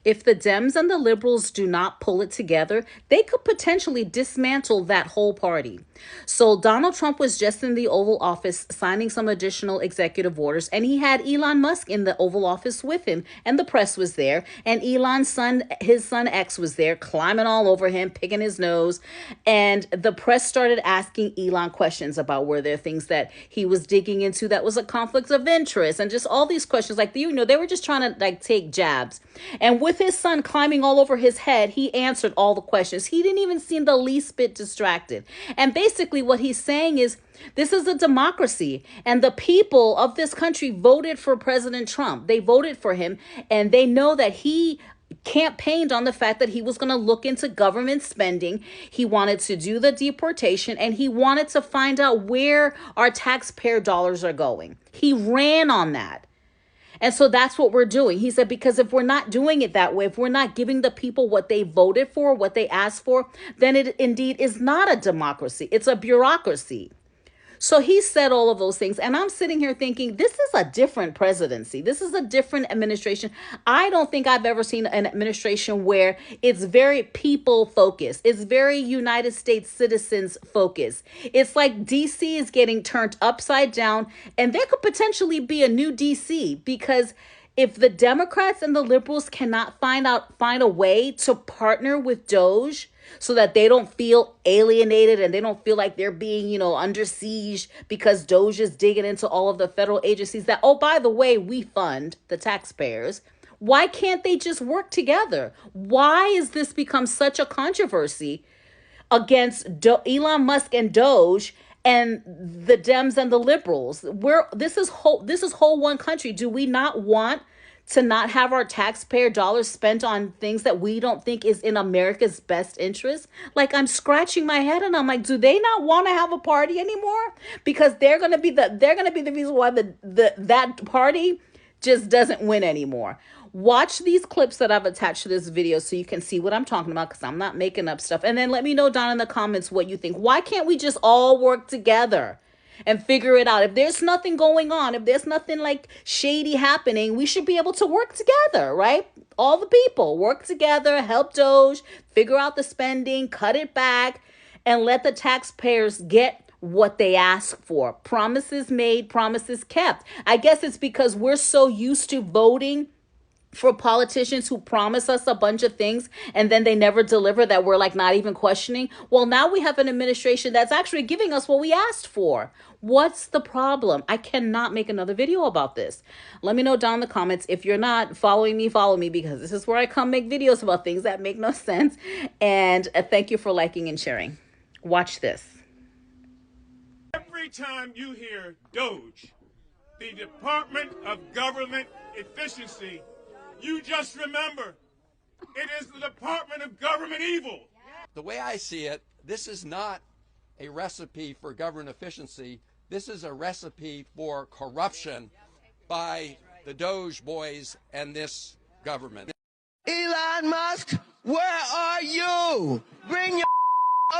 If the Dems and the liberals do not pull it together, they could potentially dismantle that whole party. So Donald Trump was just in the Oval Office signing some additional executive orders, and he had Elon Musk in the Oval Office with him, and the press was there, and Elon's son, his son X, was there climbing all over him, picking his nose, and the press started asking Elon questions about were there things that he was digging into that was a conflict of interest, and just all these questions, like, they were just trying to like take jabs. And with his son climbing all over his head, he answered all the questions. He didn't even seem the least bit distracted. And basically what he's saying is, this is a democracy, and the people of this country voted for President Trump. They voted for him, and they know that he campaigned on the fact that he was going to look into government spending. He wanted to do the deportation, and he wanted to find out where our taxpayer dollars are going. He ran on that. And so that's what we're doing. He said, because if we're not doing it that way, if we're not giving the people what they voted for, what they asked for, then it indeed is not a democracy. It's a bureaucracy. So he said all of those things. And I'm sitting here thinking, this is a different presidency. This is a different administration. I don't think I've ever seen an administration where it's very people focused. It's very United States citizens focused. It's like DC is getting turned upside down, and there could potentially be a new DC, because if the Democrats and the liberals cannot find a way to partner with DOGE so that they don't feel alienated and they don't feel like they're being, under siege because DOGE is digging into all of the federal agencies that, oh, by the way, we fund, the taxpayers. Why can't they just work together? Why has this become such a controversy against Elon Musk and DOGE and the Dems and the liberals? This is whole one country. Do we not want to not have our taxpayer dollars spent on things that we don't think is in America's best interest? Like, I'm scratching my head and I'm like, do they not want to have a party anymore? Because they're gonna be the reason why that party just doesn't win anymore. Watch these clips that I've attached to this video so you can see what I'm talking about, because I'm not making up stuff. And then let me know down in the comments what you think. Why can't we just all work together and figure it out? If there's nothing going on, if there's nothing like shady happening, we should be able to work together, right? All the people work together, help DOGE, figure out the spending, cut it back, and let the taxpayers get what they ask for. Promises made, promises kept. I guess it's because we're so used to voting for politicians who promise us a bunch of things and then they never deliver, that we're like not even questioning. Well, now we have an administration that's actually giving us what we asked for. What's the problem? I cannot make another video about this. Let me know down in the comments. If you're not following me, follow me, because this is where I come make videos about things that make no sense. And thank you for liking and sharing. Watch this. Every time you hear DOGE, the Department of Government Efficiency, you just remember, it is the Department of Government Evil. The way I see it, this is not a recipe for government efficiency. This is a recipe for corruption by the DOGE boys and this government. Elon Musk, where are you? Bring your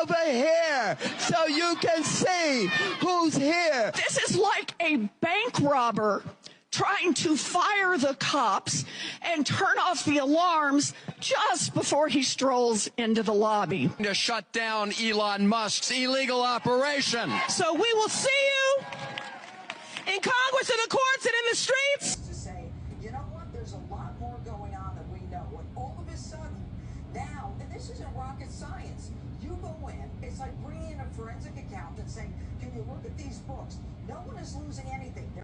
over here so you can see who's here. This is like a bank robber trying to fire the cops and turn off the alarms just before he strolls into the lobby. To shut down Elon Musk's illegal operation. So we will see you in Congress, in the courts, and in the streets. To say, you know what, there's a lot more going on than we know. And all of a sudden, now, and this isn't rocket science, you go in, it's like bringing in a forensic accountant saying, can you look at these books? No one is losing anything.